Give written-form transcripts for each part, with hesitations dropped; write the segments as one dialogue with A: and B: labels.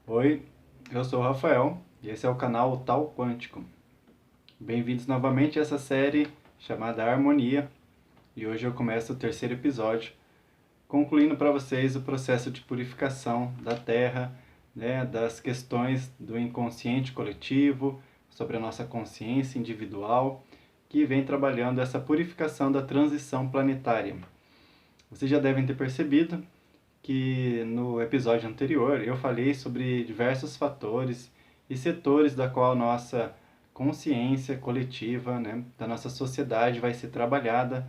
A: Oi, eu sou o Rafael e esse é o canal Tal Quântico. Bem-vindos novamente a essa série chamada Harmonia e hoje eu começo o terceiro episódio, concluindo para vocês o processo de purificação da Terra, das questões do inconsciente coletivo, sobre a nossa consciência individual, que vem trabalhando essa purificação da transição planetária. Vocês já devem ter percebido que no episódio anterior eu falei sobre diversos fatores e setores da qual a nossa consciência coletiva, da nossa sociedade vai ser trabalhada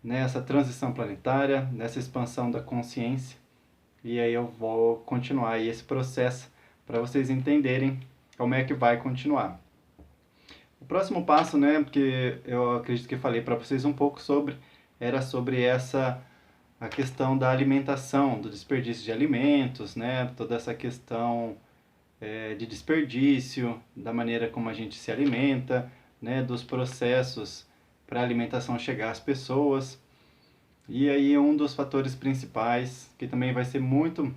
A: nessa transição planetária, nessa expansão da consciência. E aí eu vou continuar aí esse processo para vocês entenderem como é que vai continuar. O próximo passo, porque eu acredito que falei para vocês um pouco sobre, era sobre a questão da alimentação, do desperdício de alimentos, toda essa questão de desperdício, da maneira como a gente se alimenta, dos processos para a alimentação chegar às pessoas. E aí um dos fatores principais, que também vai ser muito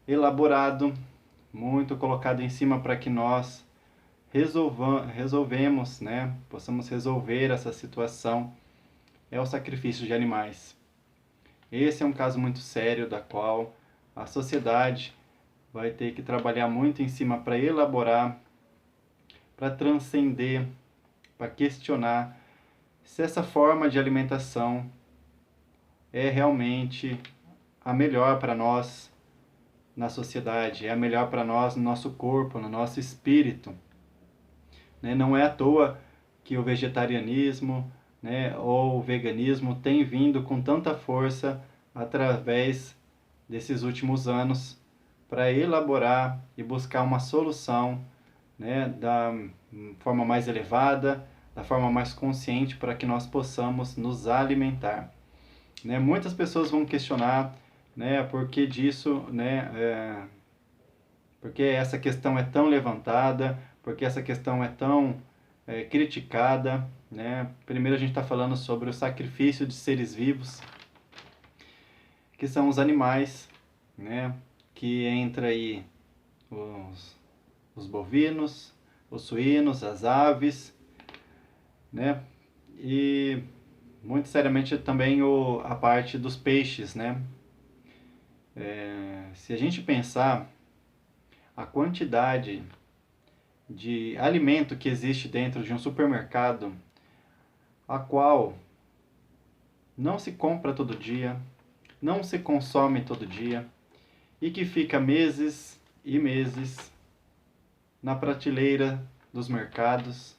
A: elaborado, muito colocado em cima para que nós resolvemos, possamos resolver essa situação, é o sacrifício de animais. Esse é um caso muito sério da qual a sociedade vai ter que trabalhar muito em cima para elaborar, para transcender, para questionar se essa forma de alimentação é realmente a melhor para nós na sociedade, é a melhor para nós no nosso corpo, no nosso espírito. Não é à toa que o vegetarianismo, ou o veganismo tem vindo com tanta força através desses últimos anos para elaborar e buscar uma solução, da forma mais elevada, da forma mais consciente para que nós possamos nos alimentar. Muitas pessoas vão questionar, por que disso, porque essa questão é tão levantada, porque essa questão é tão criticada. Primeiro a gente está falando sobre o sacrifício de seres vivos, que são os animais, que entra aí os bovinos, os suínos, as aves, e muito seriamente também a parte dos peixes, se a gente pensar a quantidade de alimento que existe dentro de um supermercado, a qual não se compra todo dia, não se consome todo dia, e que fica meses e meses na prateleira dos mercados,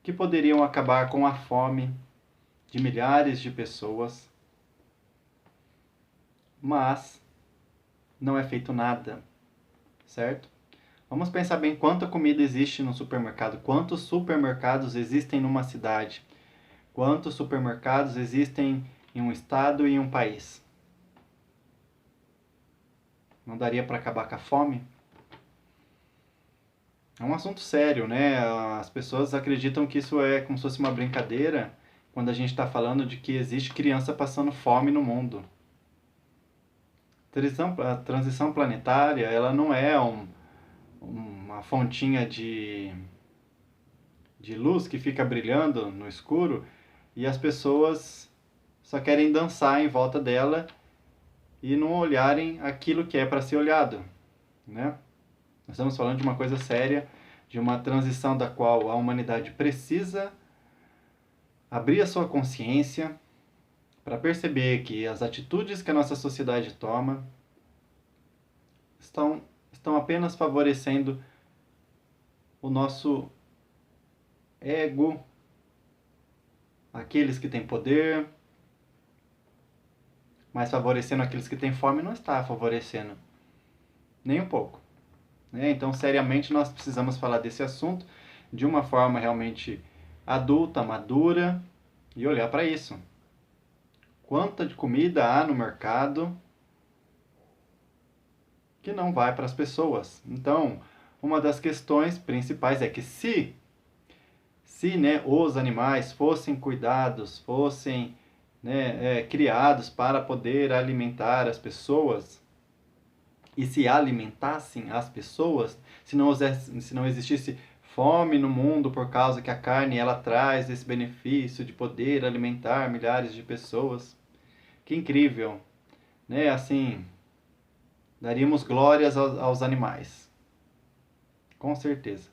A: que poderiam acabar com a fome de milhares de pessoas, mas não é feito nada, certo? Vamos pensar bem quanta comida existe no supermercado, quantos supermercados existem numa cidade, quantos supermercados existem em um estado e em um país. Não daria para acabar com a fome? É um assunto sério, As pessoas acreditam que isso é como se fosse uma brincadeira quando a gente está falando de que existe criança passando fome no mundo. A transição planetária, ela não é uma fontinha de luz que fica brilhando no escuro e as pessoas só querem dançar em volta dela e não olharem aquilo que é para ser olhado, Nós estamos falando de uma coisa séria, de uma transição da qual a humanidade precisa abrir a sua consciência para perceber que as atitudes que a nossa sociedade toma estão apenas favorecendo o nosso ego, aqueles que têm poder, mas favorecendo aqueles que têm fome não está favorecendo nem um pouco. Então, seriamente, nós precisamos falar desse assunto de uma forma realmente adulta, madura, e olhar para isso. Quanta de comida há no mercado que não vai para as pessoas? Então, uma das questões principais é que se os animais fossem cuidados, fossem criados para poder alimentar as pessoas, e se alimentassem as pessoas, se não existisse fome no mundo por causa que a carne ela traz esse benefício de poder alimentar milhares de pessoas. Que incrível, né? Assim, daríamos glórias aos animais, com certeza.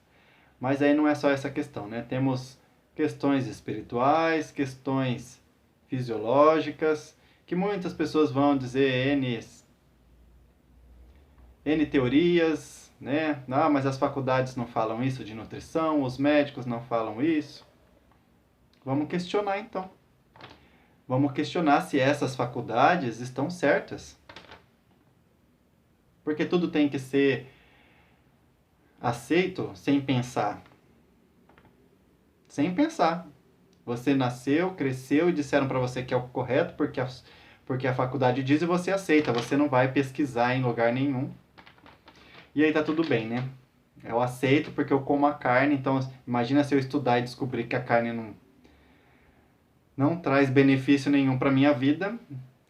A: Mas aí não é só essa questão, né? Temos questões espirituais, questões fisiológicas, que muitas pessoas vão dizer N teorias, né? Ah, mas as faculdades não falam isso de nutrição, os médicos não falam isso. Vamos questionar então. Vamos questionar se essas faculdades estão certas. Porque tudo tem que ser aceito sem pensar. Sem pensar. Você nasceu, cresceu e disseram para você que é o correto porque a faculdade diz e você aceita. Você não vai pesquisar em lugar nenhum. E aí tá tudo bem, né? Eu aceito porque eu como a carne, então imagina se eu estudar e descobrir que a carne não traz benefício nenhum para minha vida,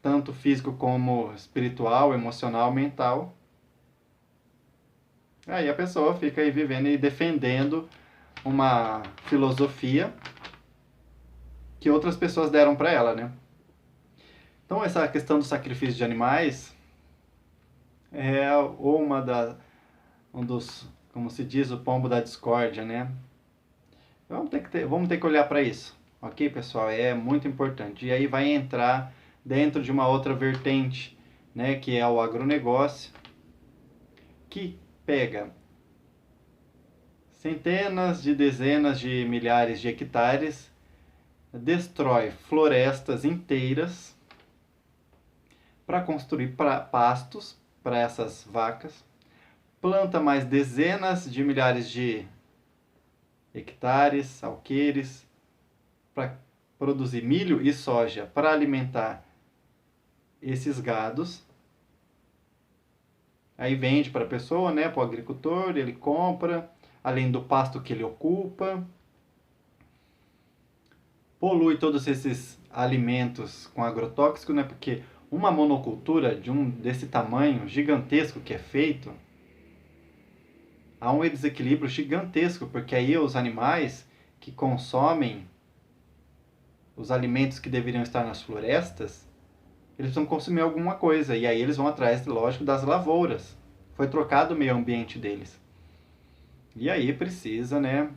A: tanto físico como espiritual, emocional, mental. Aí a pessoa fica aí vivendo e defendendo uma filosofia que outras pessoas deram para ela, né? Então essa questão do sacrifício de animais é um dos, como se diz, o pombo da discórdia, né? Vamos ter que olhar para isso, ok, pessoal? É muito importante. E aí vai entrar dentro de uma outra vertente, né, que é o agronegócio, que pega centenas de dezenas de milhares de hectares, destrói florestas inteiras para construir pastos para essas vacas, planta mais dezenas de milhares de hectares, alqueires, para produzir milho e soja para alimentar esses gados. Aí vende para a pessoa, né, para o agricultor, ele compra, além do pasto que ele ocupa. Polui todos esses alimentos com agrotóxico, né, porque uma monocultura desse tamanho gigantesco que é feito, há um desequilíbrio gigantesco, porque aí os animais que consomem os alimentos que deveriam estar nas florestas, eles precisam consumir alguma coisa, e aí eles vão atrás, lógico, das lavouras. Foi trocado o meio ambiente deles. E aí precisa, né,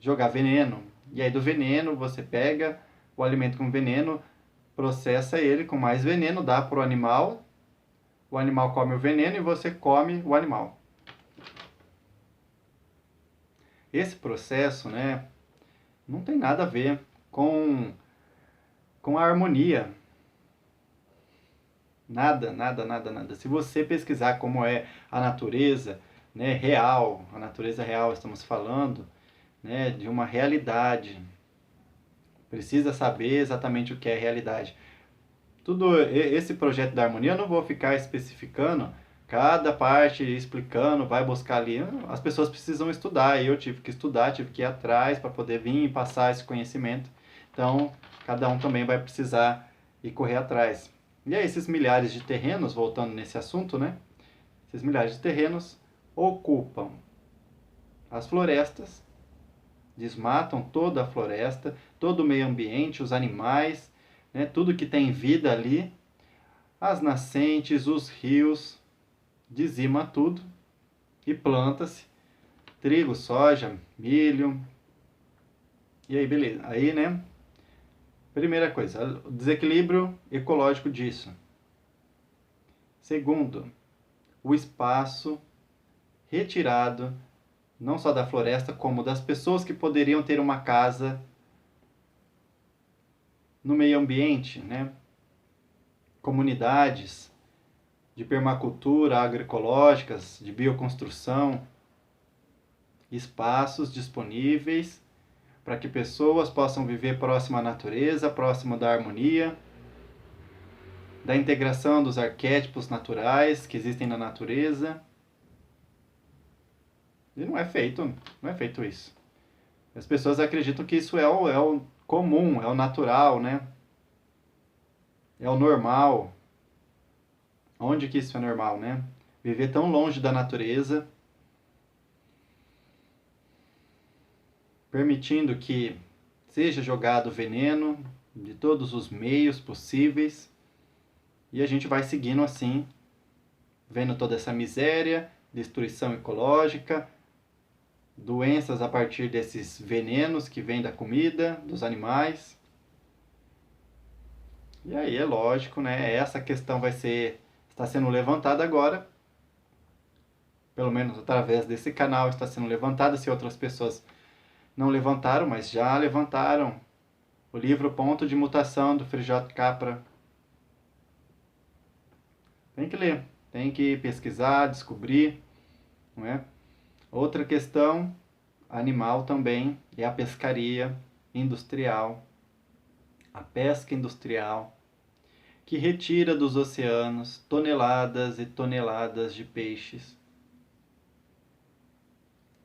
A: jogar veneno. E aí do veneno você pega o alimento com veneno, processa ele com mais veneno, dá para o animal come o veneno e você come o animal. Esse processo, né, não tem nada a ver com a harmonia. Nada, nada, nada, nada. Se você pesquisar como é a natureza, né, real, a natureza real, estamos falando, né, de uma realidade. Precisa saber exatamente o que é realidade. Tudo esse projeto da harmonia eu não vou ficar especificando cada parte, explicando, vai buscar ali. As pessoas precisam estudar, eu tive que estudar, tive que ir atrás para poder vir e passar esse conhecimento. Então, cada um também vai precisar ir correr atrás. E aí, esses milhares de terrenos, voltando nesse assunto, né? Esses milhares de terrenos ocupam as florestas, desmatam toda a floresta, todo o meio ambiente, os animais, né? Tudo que tem vida ali, as nascentes, os rios, dizima tudo e planta-se trigo, soja, milho. E aí, beleza. Aí, né? Primeira coisa, o desequilíbrio ecológico disso. Segundo, o espaço retirado não só da floresta, como das pessoas que poderiam ter uma casa no meio ambiente, né? Comunidades de permacultura agroecológicas, de bioconstrução, espaços disponíveis para que pessoas possam viver próximo à natureza, próximo da harmonia, da integração dos arquétipos naturais que existem na natureza. E não é feito isso. As pessoas acreditam que isso é o comum, é o natural, né? É o normal. Onde que isso é normal, né? viver tão longe da natureza, permitindo que seja jogado veneno de todos os meios possíveis, e a gente vai seguindo assim, vendo toda essa miséria, destruição ecológica, doenças a partir desses venenos que vêm da comida, dos animais. E aí é lógico, né? Essa questão está sendo levantada agora, pelo menos através desse canal está sendo levantada, se outras pessoas não levantaram, mas já levantaram. O livro Ponto de Mutação, do Frei J. Capra. Tem que ler, tem que pesquisar, descobrir, não é? Outra questão animal também é a pescaria industrial, a pesca industrial, que retira dos oceanos toneladas e toneladas de peixes.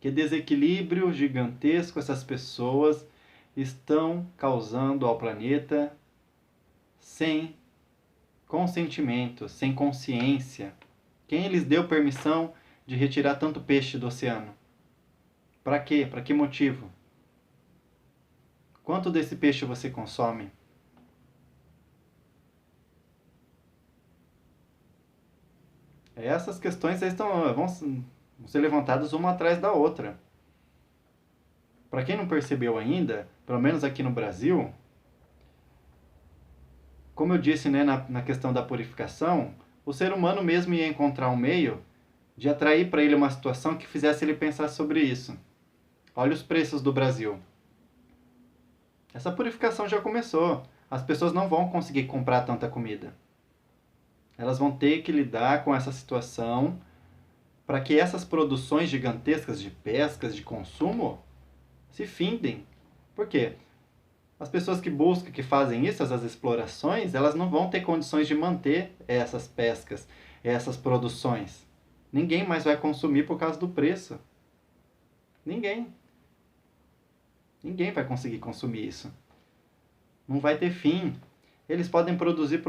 A: Que desequilíbrio gigantesco essas pessoas estão causando ao planeta sem consentimento, sem consciência. Quem lhes deu permissão de retirar tanto peixe do oceano? Para quê? Para que motivo? Quanto desse peixe você consome? Essas questões vão ser levantadas uma atrás da outra. Para quem não percebeu ainda, pelo menos aqui no Brasil, como eu disse, né, na questão da purificação, o ser humano mesmo ia encontrar um meio de atrair para ele uma situação que fizesse ele pensar sobre isso. Olha os preços do Brasil. Essa purificação já começou. As pessoas não vão conseguir comprar tanta comida. Elas vão ter que lidar com essa situação para que essas produções gigantescas de pescas, de consumo, se findem. Por quê? As pessoas que buscam, que fazem isso, essas explorações, elas não vão ter condições de manter essas pescas, essas produções. Ninguém mais vai consumir por causa do preço. Ninguém. Ninguém vai conseguir consumir isso. Não vai ter fim. Eles podem produzir.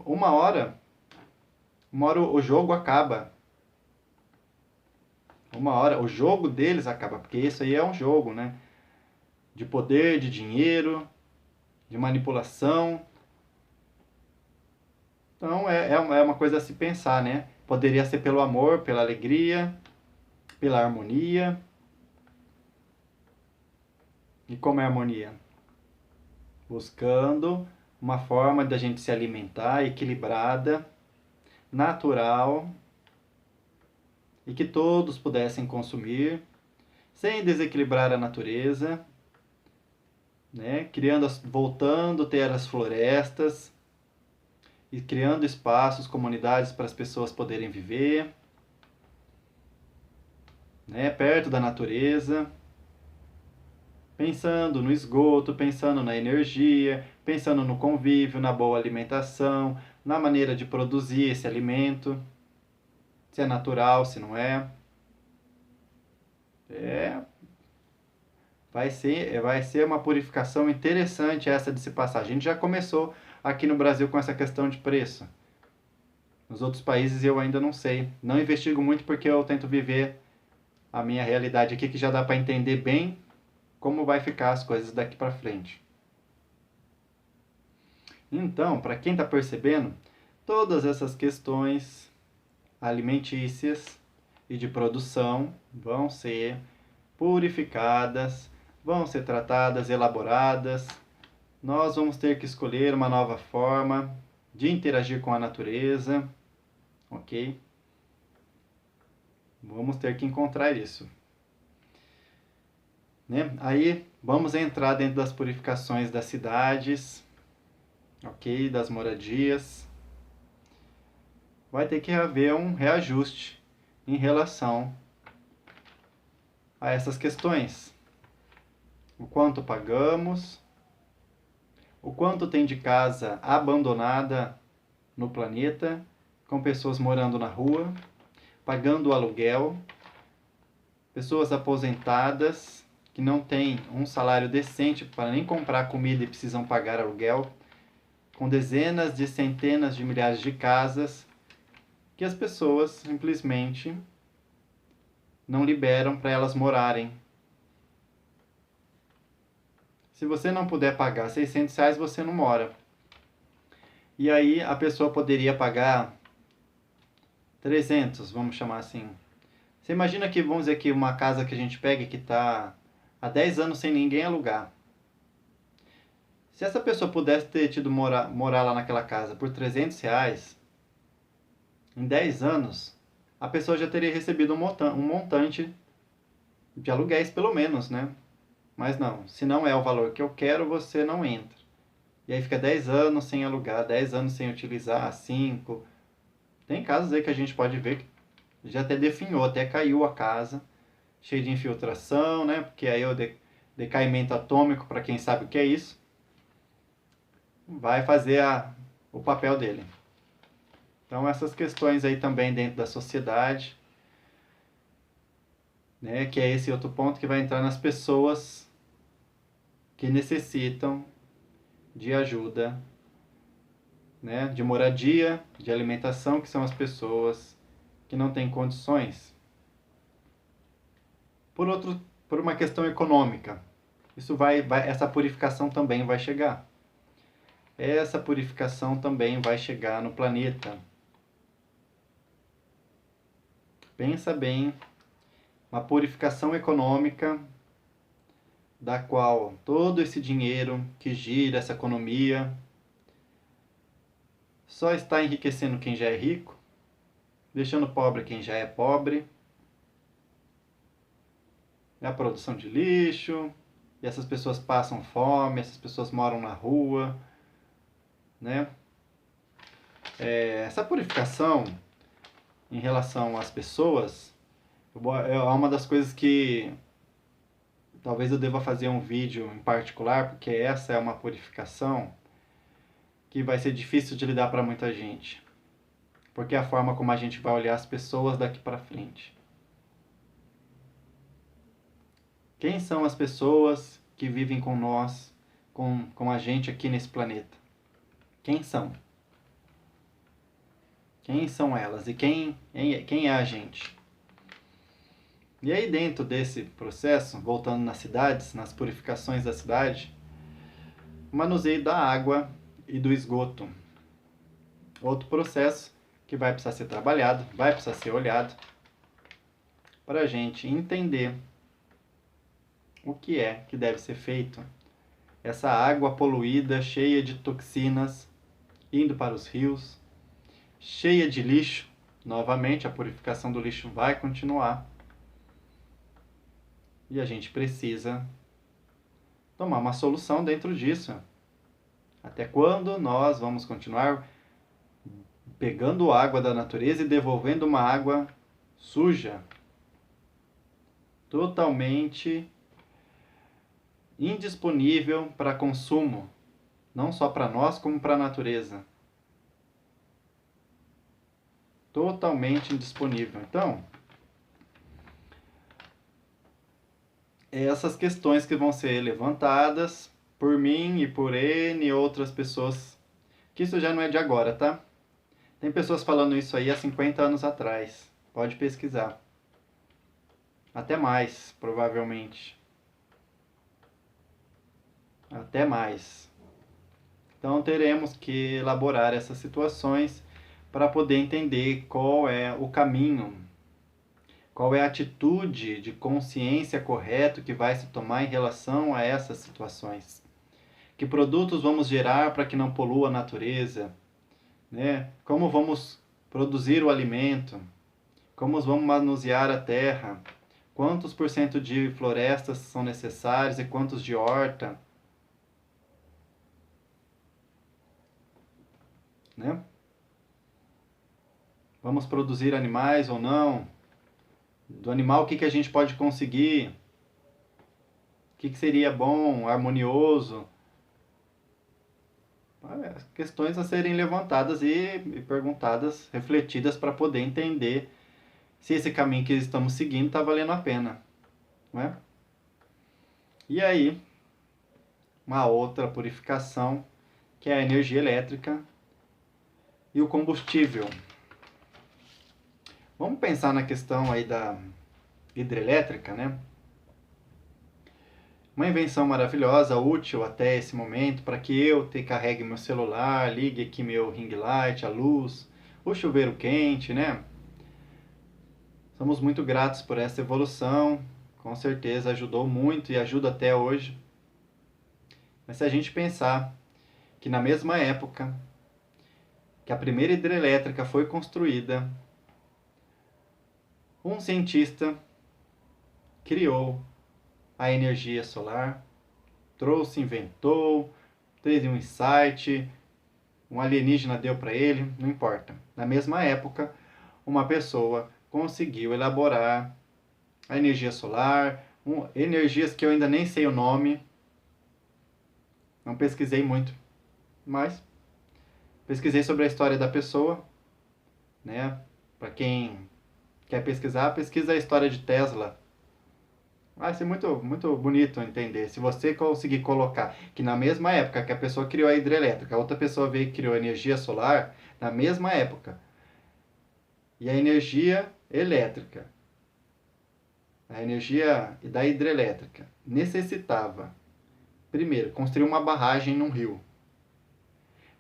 A: Uma hora o jogo acaba. Uma hora o jogo deles acaba. Porque isso aí é um jogo, né? De poder, de dinheiro, de manipulação. Então é uma coisa a se pensar, né? Poderia ser pelo amor, pela alegria, pela harmonia. E como é a harmonia? Buscando uma forma da gente se alimentar equilibrada, natural, e que todos pudessem consumir, sem desequilibrar a natureza, né? Voltando a ter as florestas, e criando espaços, comunidades para as pessoas poderem viver, né? Perto da natureza, pensando no esgoto, pensando na energia, pensando no convívio, na boa alimentação, na maneira de produzir esse alimento, se é natural, se não é. Vai ser uma purificação interessante essa de se passar. A gente já começou aqui no Brasil com essa questão de preço. Nos outros países eu ainda não sei. Não investigo muito porque eu tento viver a minha realidade aqui, que já dá para entender bem como vai ficar as coisas daqui para frente. Então, para quem está percebendo, todas essas questões alimentícias e de produção vão ser purificadas, vão ser tratadas, elaboradas. Nós vamos ter que escolher uma nova forma de interagir com a natureza, ok? Vamos ter que encontrar isso. Né? Aí vamos entrar dentro das purificações das cidades, ok? Das moradias. Vai ter que haver um reajuste em relação a essas questões. O quanto pagamos, o quanto tem de casa abandonada no planeta, com pessoas morando na rua, pagando aluguel, pessoas aposentadas que não têm um salário decente para nem comprar comida e precisam pagar aluguel, com dezenas de centenas de milhares de casas que as pessoas simplesmente não liberam para elas morarem. Se você não puder pagar R$ 600, você não mora. E aí a pessoa poderia pagar 300, vamos chamar assim. Você imagina que, vamos dizer que uma casa que a gente pega que está há 10 anos sem ninguém alugar. Se essa pessoa pudesse ter tido morar lá naquela casa por R$ 300, em 10 anos, a pessoa já teria recebido um montante de aluguéis pelo menos, né? Mas não, se não é o valor que eu quero, você não entra. E aí fica 10 anos sem alugar, 10 anos sem utilizar, 5. Tem casos aí que a gente pode ver que já até definhou, até caiu a casa, cheio de infiltração, né? Porque aí o decaimento atômico, para quem sabe o que é isso, vai fazer o papel dele. Então essas questões aí também dentro da sociedade, né? Que é esse outro ponto que vai entrar nas pessoas que necessitam de ajuda, né? De moradia, de alimentação, que são as pessoas que não têm condições. Por uma questão econômica, essa purificação também vai chegar. Essa purificação também vai chegar no planeta. Pensa bem, uma purificação econômica da qual todo esse dinheiro que gira essa economia só está enriquecendo quem já é rico, deixando pobre quem já é pobre. É a produção de lixo, e essas pessoas passam fome, essas pessoas moram na rua, né? Essa purificação em relação às pessoas é uma das coisas que talvez eu deva fazer um vídeo em particular, porque essa é uma purificação que vai ser difícil de lidar para muita gente, porque é a forma como a gente vai olhar as pessoas daqui para frente. Quem são as pessoas que vivem com nós, com a gente aqui nesse planeta? Quem são? Quem são elas? E quem é a gente? E aí dentro desse processo, voltando nas cidades, nas purificações da cidade, o manuseio da água e do esgoto. Outro processo que vai precisar ser trabalhado, vai precisar ser olhado, para a gente entender o que é que deve ser feito. Essa água poluída, cheia de toxinas, indo para os rios, cheia de lixo. Novamente, a purificação do lixo vai continuar. E a gente precisa tomar uma solução dentro disso. Até quando nós vamos continuar pegando água da natureza e devolvendo uma água suja, totalmente indisponível para consumo, não só para nós, como para a natureza? Totalmente indisponível. Então, essas questões que vão ser levantadas por mim e por N outras pessoas, que isso já não é de agora, tá? Tem pessoas falando isso aí há 50 anos atrás. Pode pesquisar. Até mais, provavelmente. Até mais. Então teremos que elaborar essas situações para poder entender qual é o caminho, qual é a atitude de consciência correta que vai se tomar em relação a essas situações. Que produtos vamos gerar para que não polua a natureza, né? Como vamos produzir o alimento, como vamos manusear a terra, quantos por cento de florestas são necessários e quantos de horta, né? Vamos produzir animais ou não? Do animal, o que a gente pode conseguir? O que seria bom, harmonioso? Questões a serem levantadas e perguntadas, refletidas para poder entender se esse caminho que estamos seguindo está valendo a pena, não é? E aí, uma outra purificação, que é a energia elétrica e o combustível. Vamos pensar na questão aí da hidrelétrica, né? Uma invenção maravilhosa, útil até esse momento, para que eu carregue meu celular, ligue aqui meu ring light, a luz, o chuveiro quente, né? Somos muito gratos por essa evolução, com certeza ajudou muito e ajuda até hoje. Mas se a gente pensar que na mesma época que a primeira hidrelétrica foi construída, um cientista criou a energia solar, trouxe, inventou, teve um insight, um alienígena deu para ele, não importa. Na mesma época, uma pessoa conseguiu elaborar a energia solar, energias que eu ainda nem sei o nome, não pesquisei muito, mas pesquisei sobre a história da pessoa, né? Para quem quer pesquisar, pesquisa a história de Tesla. Vai ser muito bonito entender. Se você conseguir colocar que na mesma época que a pessoa criou a hidrelétrica, a outra pessoa veio e criou a energia solar, na mesma época. E a energia elétrica, a energia da hidrelétrica, necessitava, primeiro, construir uma barragem num rio.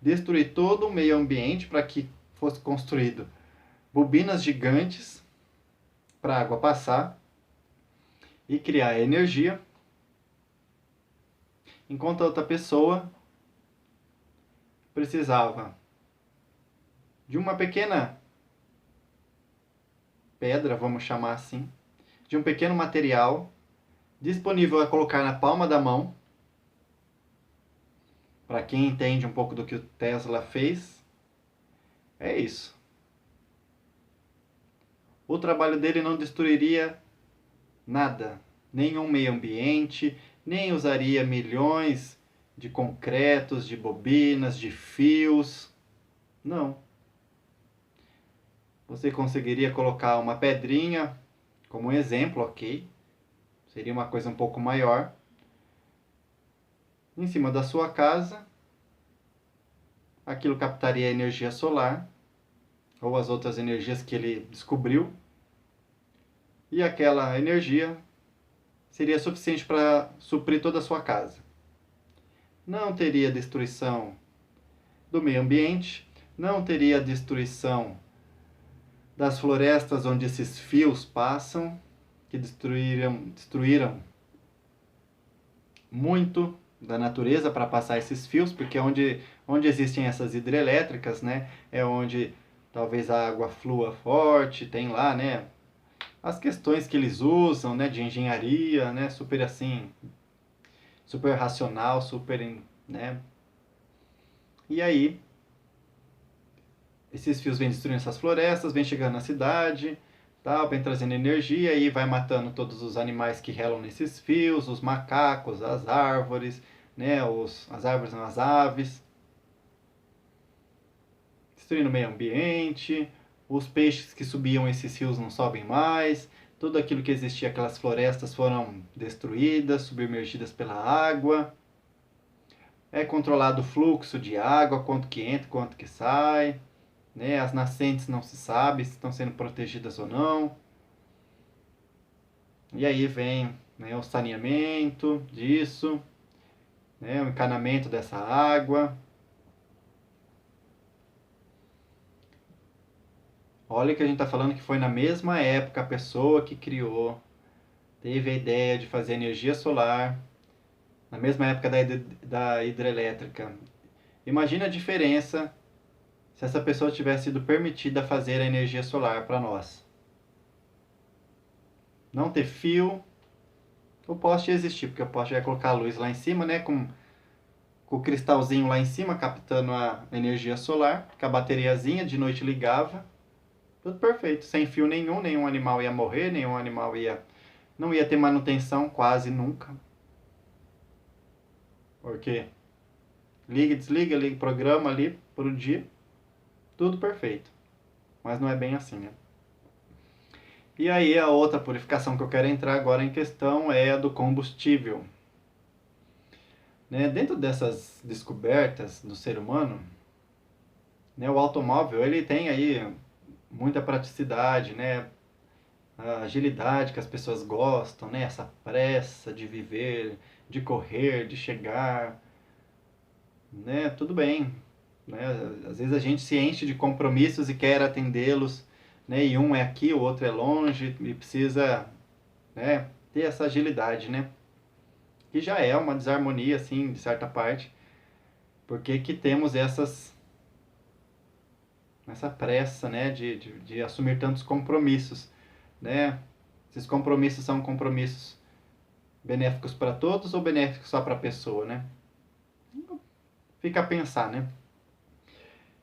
A: Destruir todo o meio ambiente para que fosse construído bobinas gigantes para a água passar e criar energia, enquanto a outra pessoa precisava de uma pequena pedra, vamos chamar assim, de um pequeno material disponível a colocar na palma da mão. Para quem entende um pouco do que o Tesla fez, é isso. O trabalho dele não destruiria nada, nenhum meio ambiente, nem usaria milhões de concretos, de bobinas, de fios. Não. Você conseguiria colocar uma pedrinha como um exemplo, ok? Seria uma coisa um pouco maior. Em cima da sua casa, aquilo captaria a energia solar ou as outras energias que ele descobriu. E aquela energia seria suficiente para suprir toda a sua casa. Não teria destruição do meio ambiente, não teria destruição das florestas onde esses fios passam, que destruíram muito da natureza para passar esses fios, porque onde existem essas hidrelétricas, né, é onde talvez a água flua forte, tem lá, né, as questões que eles usam, né, de engenharia, né, super assim, super racional, super, né, e aí esses fios vêm destruindo essas florestas, vêm chegando na cidade, tal, vem trazendo energia e vai matando todos os animais que relam nesses fios, os macacos, as árvores, né, as árvores não, as aves, destruindo o meio ambiente, os peixes que subiam esses rios não sobem mais, tudo aquilo que existia, aquelas florestas foram destruídas, submergidas pela água. É controlado o fluxo de água, quanto que entra, quanto que sai, né? As nascentes não se sabe se estão sendo protegidas ou não. E aí vem, né, o saneamento disso, né, o encanamento dessa água. Olha que a gente está falando que foi na mesma época a pessoa que criou, teve a ideia de fazer energia solar, na mesma época da hidrelétrica. Imagina a diferença se essa pessoa tivesse sido permitida fazer a energia solar para nós. Não ter fio, o poste ia existir, porque o poste ia colocar a luz lá em cima, né, com o cristalzinho lá em cima, captando a energia solar, com a bateriazinha, de noite ligava, tudo perfeito, sem fio nenhum, nenhum animal ia morrer, nenhum animal não ia ter manutenção quase nunca. Porque liga, desliga, liga, programa ali por um dia, tudo perfeito. Mas não é bem assim, né? E aí a outra purificação que eu quero entrar agora em questão é a do combustível. Né? Dentro dessas descobertas do ser humano, né, o automóvel ele tem aí muita praticidade, né? A agilidade que as pessoas gostam, né? Essa pressa de viver, de correr, de chegar, né? Tudo bem, né? Às vezes a gente se enche de compromissos e quer atendê-los, né? E um é aqui, o outro é longe e precisa, né? Ter essa agilidade, né? Que já é uma desarmonia, assim, de certa parte, porque que temos essa pressa, né? De assumir tantos compromissos, né? Esses compromissos são compromissos benéficos para todos ou benéficos só para a pessoa, né? Fica a pensar, né?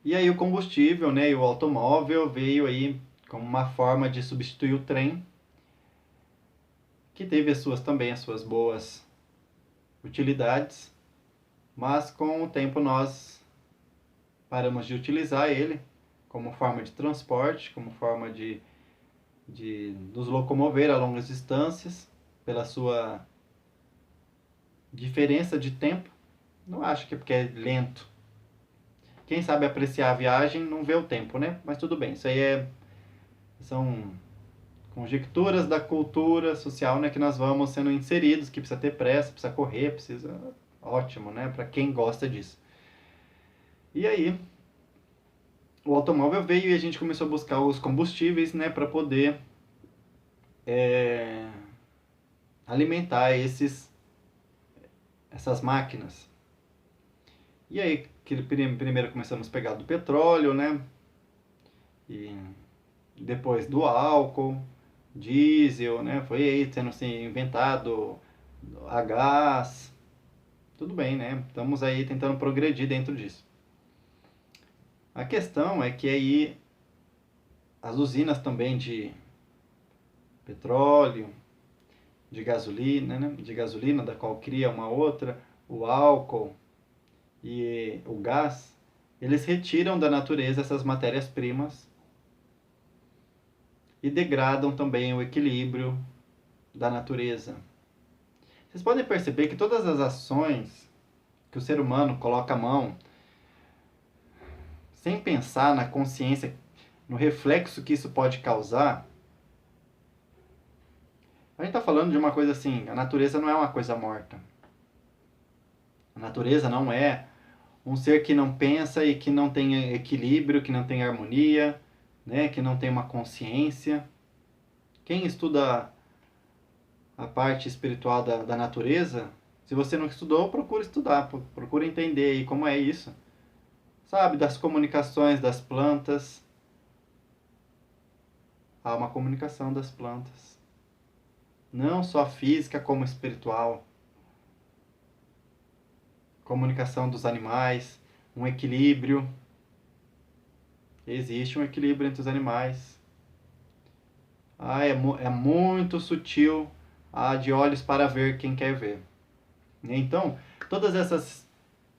A: E aí o combustível, né, e o automóvel veio aí como uma forma de substituir o trem, que teve as suas boas utilidades, mas com o tempo nós paramos de utilizar ele como forma de transporte, como forma de nos locomover a longas distâncias, pela sua diferença de tempo. Não acho que é porque é lento. Quem sabe apreciar a viagem não vê o tempo, né? Mas tudo bem, isso aí são conjecturas da cultura social, né, que nós vamos sendo inseridos, que precisa ter pressa, precisa correr, precisa... Ótimo, né, para quem gosta disso. E aí, o automóvel veio e a gente começou a buscar os combustíveis, né, para poder é, alimentar essas máquinas. E aí, primeiro começamos a pegar do petróleo, né, e depois do álcool, diesel, né, foi aí sendo assim, inventado a gás. Tudo bem, né? Estamos aí tentando progredir dentro disso. A questão é que aí as usinas também de petróleo, de gasolina, da qual cria uma outra, o álcool e o gás, eles retiram da natureza essas matérias-primas e degradam também o equilíbrio da natureza. Vocês podem perceber que todas as ações que o ser humano coloca a mão, sem pensar na consciência, no reflexo que isso pode causar, a gente está falando de uma coisa assim, a natureza não é uma coisa morta. A natureza não é um ser que não pensa e que não tem equilíbrio, que não tem harmonia, né, que não tem uma consciência. Quem estuda a parte espiritual da natureza, se você não estudou, procura estudar, procura entender aí como é isso. Sabe, das comunicações das plantas. Há uma comunicação das plantas. Não só física como espiritual. Comunicação dos animais, um equilíbrio. Existe um equilíbrio entre os animais. É muito sutil. De olhos para ver quem quer ver. Então, todas essas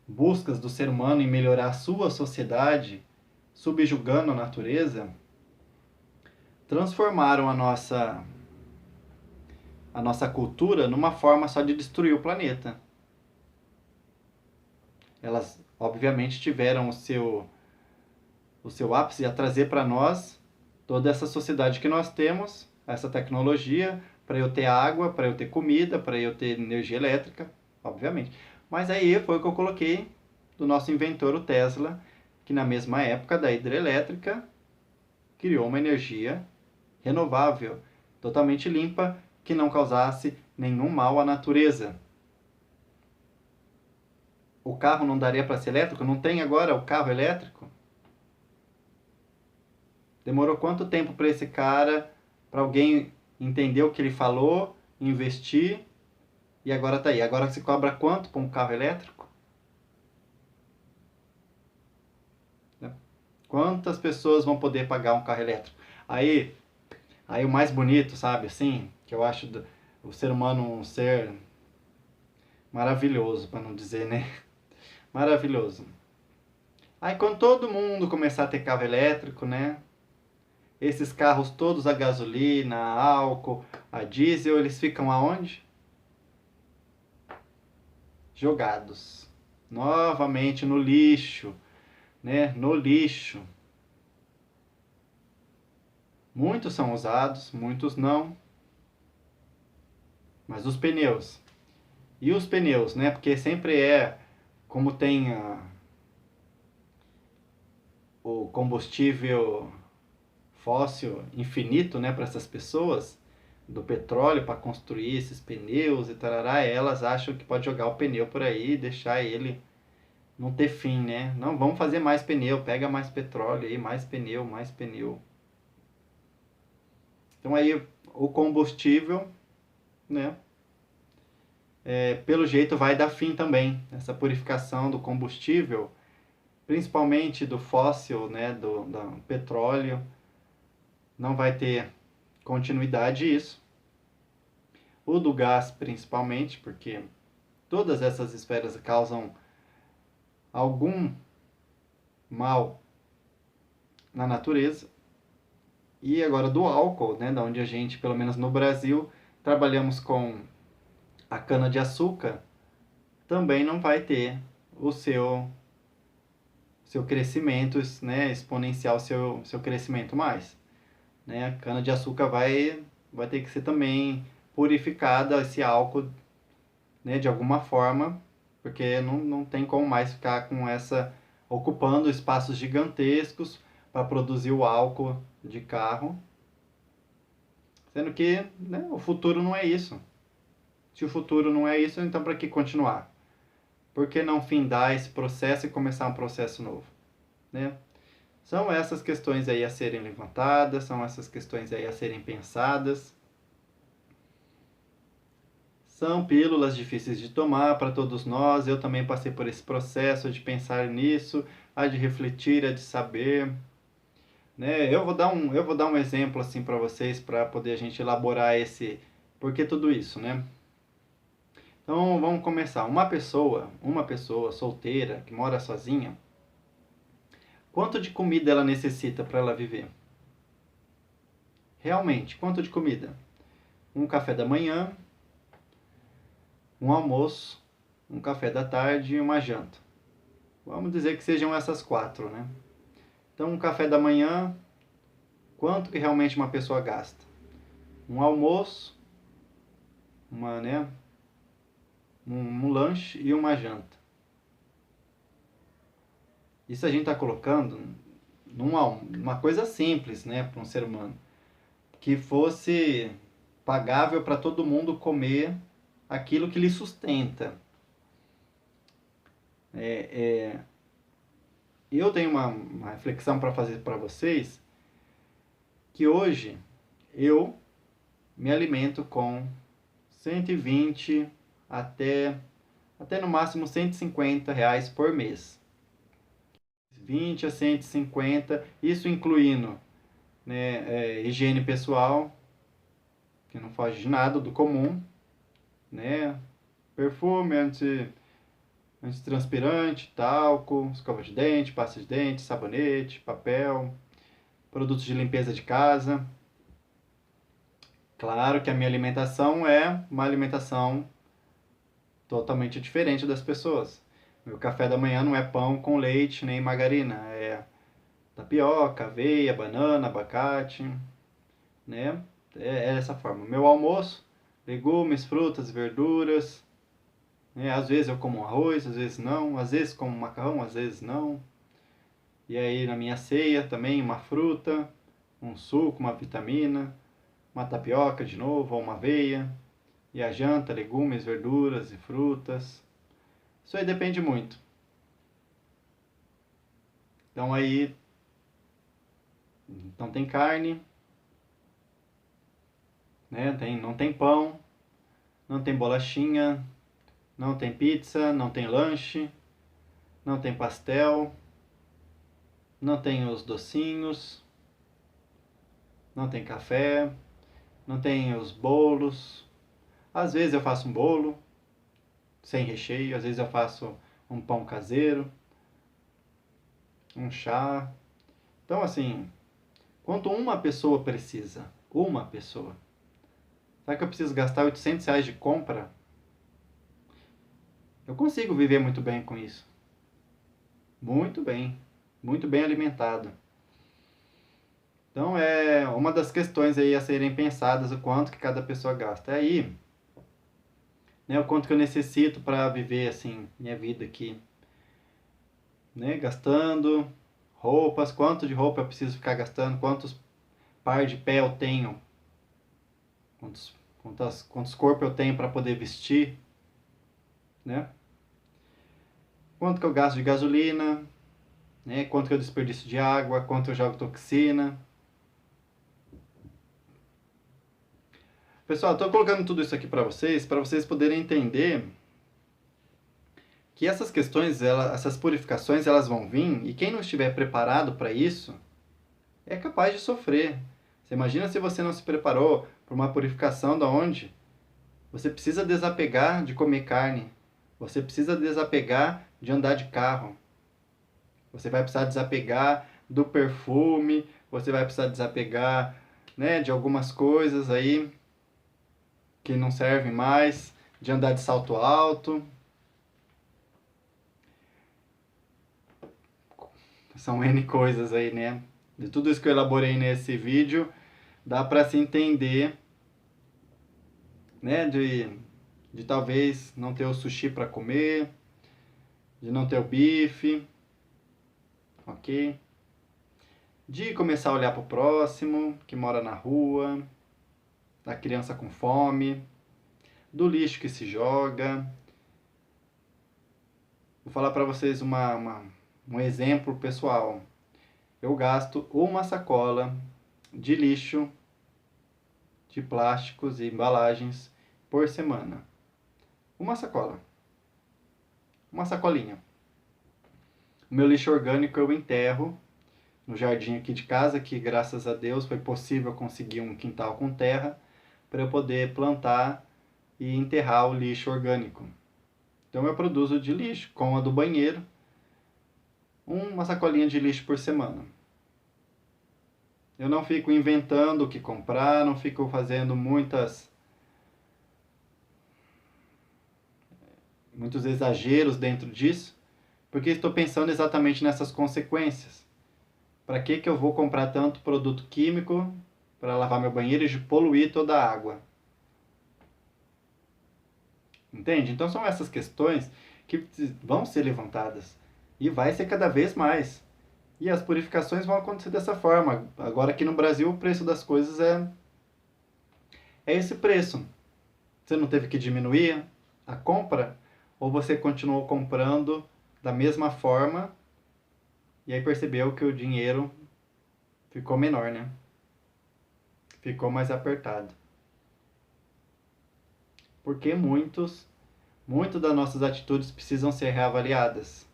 A: buscas do ser humano em melhorar a sua sociedade, subjugando a natureza, transformaram a nossa cultura numa forma só de destruir o planeta. Elas, obviamente, tiveram o seu ápice a trazer para nós toda essa sociedade que nós temos, essa tecnologia, para eu ter água, para eu ter comida, para eu ter energia elétrica, obviamente. Mas aí foi o que eu coloquei do nosso inventor, o Tesla, que na mesma época da hidrelétrica criou uma energia renovável, totalmente limpa, que não causasse nenhum mal à natureza. O carro não daria para ser elétrico? Não tem agora o carro elétrico? Demorou quanto tempo para esse cara, para alguém entender o que ele falou, investir, e agora tá aí. Agora se cobra quanto para um carro elétrico? Né? Quantas pessoas vão poder pagar um carro elétrico? Aí o mais bonito, sabe, assim, que eu acho o ser humano um ser maravilhoso, para não dizer, né? Maravilhoso. Aí quando todo mundo começar a ter carro elétrico, né? Esses carros todos a gasolina, a álcool, a diesel, eles ficam aonde? Jogados. Novamente no lixo, né? No lixo. Muitos são usados, muitos não. Mas os pneus. E os pneus, né? Porque sempre como tem o combustível fóssil infinito, né, para essas pessoas, do petróleo para construir esses pneus e tarará, elas acham que pode jogar o pneu por aí e deixar ele não ter fim, né? Não, vamos fazer mais pneu, pega mais petróleo aí, mais pneu, mais pneu. Então aí o combustível, né, pelo jeito vai dar fim também. Essa purificação do combustível, principalmente do fóssil, né, do petróleo, não vai ter continuidade isso. O do gás principalmente, porque todas essas esferas causam algum mal na natureza. E agora do álcool, né, da onde a gente, pelo menos no Brasil, trabalhamos com a cana de açúcar, também não vai ter o seu crescimento, né, exponencial, seu crescimento mais, né? A cana de açúcar vai ter que ser também purificada, esse álcool, né, de alguma forma, porque não tem como mais ficar com essa ocupando espaços gigantescos para produzir o álcool de carro, sendo que, né, o futuro não é isso. Se o futuro não é isso, então para que continuar? Por que não findar esse processo e começar um processo novo, né? São essas questões aí a serem levantadas, são essas questões aí a serem pensadas. São pílulas difíceis de tomar para todos nós. Eu também passei por esse processo de pensar nisso, a de refletir, a de saber, né? Eu vou dar um exemplo assim para vocês para poder a gente elaborar esse por que tudo isso, né? Então vamos começar. Uma pessoa solteira que mora sozinha, quanto de comida ela necessita para ela viver? Realmente, quanto de comida? Um café da manhã, um almoço, um café da tarde e uma janta. Vamos dizer que sejam essas quatro, né? Então, um café da manhã, quanto que realmente uma pessoa gasta? Um almoço, né, um lanche e uma janta. Isso a gente está colocando numa coisa simples, né, para um ser humano. Que fosse pagável para todo mundo comer aquilo que lhe sustenta. Eu tenho uma reflexão para fazer para vocês, que hoje eu me alimento com 120 até no máximo R$ 150 por mês. 20 a 150, isso incluindo, né, higiene pessoal, que não foge de nada do comum, né, perfume, antitranspirante, talco, escova de dente, pasta de dente, sabonete, papel, produtos de limpeza de casa. Claro que a minha alimentação é uma alimentação totalmente diferente das pessoas. Meu café da manhã não é pão com leite nem margarina, é tapioca, aveia, banana, abacate, né? É dessa forma. Meu almoço, legumes, frutas, verduras, né? Às vezes eu como arroz, às vezes não, às vezes como macarrão, às vezes não. E aí na minha ceia também uma fruta, um suco, uma vitamina, uma tapioca de novo, ou uma aveia. E a janta, legumes, verduras e frutas. Isso aí depende muito. Então aí não tem carne, né? Não tem pão, não tem bolachinha, não tem pizza, não tem lanche, não tem pastel, não tem os docinhos, não tem café, não tem os bolos. Às vezes eu faço um bolo sem recheio, às vezes eu faço um pão caseiro, um chá. Então assim, quanto uma pessoa precisa, uma pessoa. Será que eu preciso gastar R$ 800 de compra? Eu consigo viver muito bem com isso. Muito bem alimentado. Então uma das questões aí a serem pensadas, o quanto que cada pessoa gasta. Aí, né, o quanto que eu necessito para viver, assim, minha vida aqui, né, gastando roupas, quanto de roupa eu preciso ficar gastando, quantos par de pé eu tenho, quantos corpos eu tenho para poder vestir, né? Quanto que eu gasto de gasolina, né? Quanto que eu desperdício de água, quanto eu jogo toxina. Pessoal, estou colocando tudo isso aqui para vocês poderem entender que essas questões, essas purificações, elas vão vir, e quem não estiver preparado para isso é capaz de sofrer. Você imagina se você não se preparou para uma purificação da onde você precisa desapegar de comer carne, você precisa desapegar de andar de carro, você vai precisar desapegar do perfume, você vai precisar desapegar, né, de algumas coisas aí que não servem mais, de andar de salto alto. São N coisas aí, né? De tudo isso que eu elaborei nesse vídeo, dá para se entender, né? De talvez não ter o sushi para comer, de não ter o bife, ok? De começar a olhar para o próximo, que mora na rua, da criança com fome, do lixo que se joga. Vou falar para vocês um exemplo pessoal. Eu gasto uma sacola de lixo, de plásticos e embalagens por semana. Uma sacola. Uma sacolinha. O meu lixo orgânico eu enterro no jardim aqui de casa, que graças a Deus foi possível conseguir um quintal com terra para eu poder plantar e enterrar o lixo orgânico. Então eu produzo de lixo, com a do banheiro, uma sacolinha de lixo por semana. Eu não fico inventando o que comprar, não fico fazendo muitos exageros dentro disso, porque estou pensando exatamente nessas consequências. Para que eu vou comprar tanto produto químico para lavar meu banheiro e poluir toda a água? Entende? Então são essas questões que vão ser levantadas e vai ser cada vez mais. E as purificações vão acontecer dessa forma. Agora aqui no Brasil o preço das coisas é esse preço. Você não teve que diminuir a compra? Ou você continuou comprando da mesma forma e aí percebeu que o dinheiro ficou menor, né? Ficou mais apertado. Porque muitas das nossas atitudes precisam ser reavaliadas.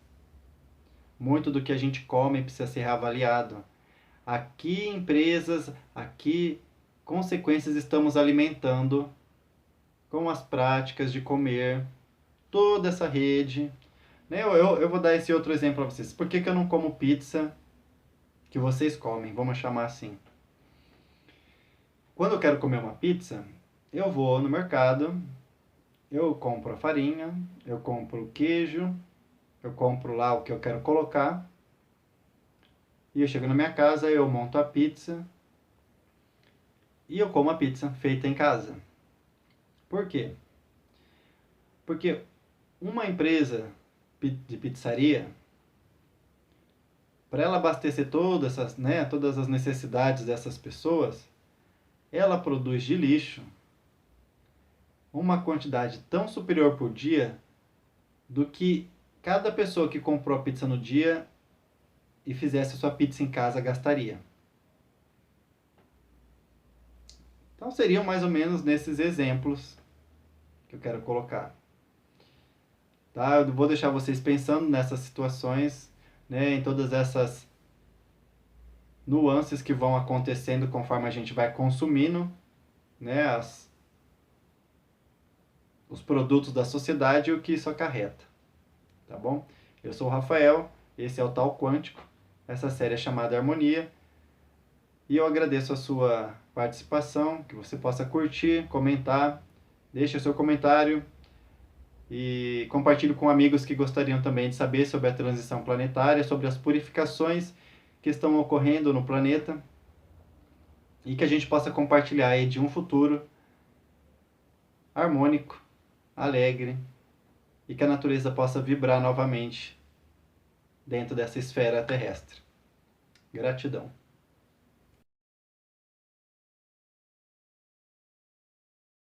A: Muito do que a gente come precisa ser reavaliado. Aqui empresas, aqui consequências estamos alimentando com as práticas de comer toda essa rede. Eu vou dar esse outro exemplo para vocês. Por que eu não como pizza que vocês comem? Vamos chamar assim. Quando eu quero comer uma pizza, eu vou no mercado, eu compro a farinha, eu compro o queijo, eu compro lá o que eu quero colocar. E eu chego na minha casa, eu monto a pizza e eu como a pizza feita em casa. Por quê? Porque uma empresa de pizzaria, para ela abastecer todas as necessidades dessas pessoas, ela produz de lixo uma quantidade tão superior por dia do que cada pessoa que comprou a pizza no dia e fizesse a sua pizza em casa gastaria. Então seriam mais ou menos nesses exemplos que eu quero colocar. Tá? Eu vou deixar vocês pensando nessas situações, né, em todas essas nuances que vão acontecendo conforme a gente vai consumindo, né, os produtos da sociedade e o que isso acarreta. Tá bom? Eu sou o Rafael, esse é o Tal Quântico, essa série é chamada Harmonia, e eu agradeço a sua participação, que você possa curtir, comentar, deixe o seu comentário e compartilhe com amigos que gostariam também de saber sobre a transição planetária, sobre as purificações que estão ocorrendo no planeta. e que a gente possa compartilhar aí de um futuro harmônico, alegre e que a natureza possa vibrar novamente dentro dessa esfera terrestre. Gratidão.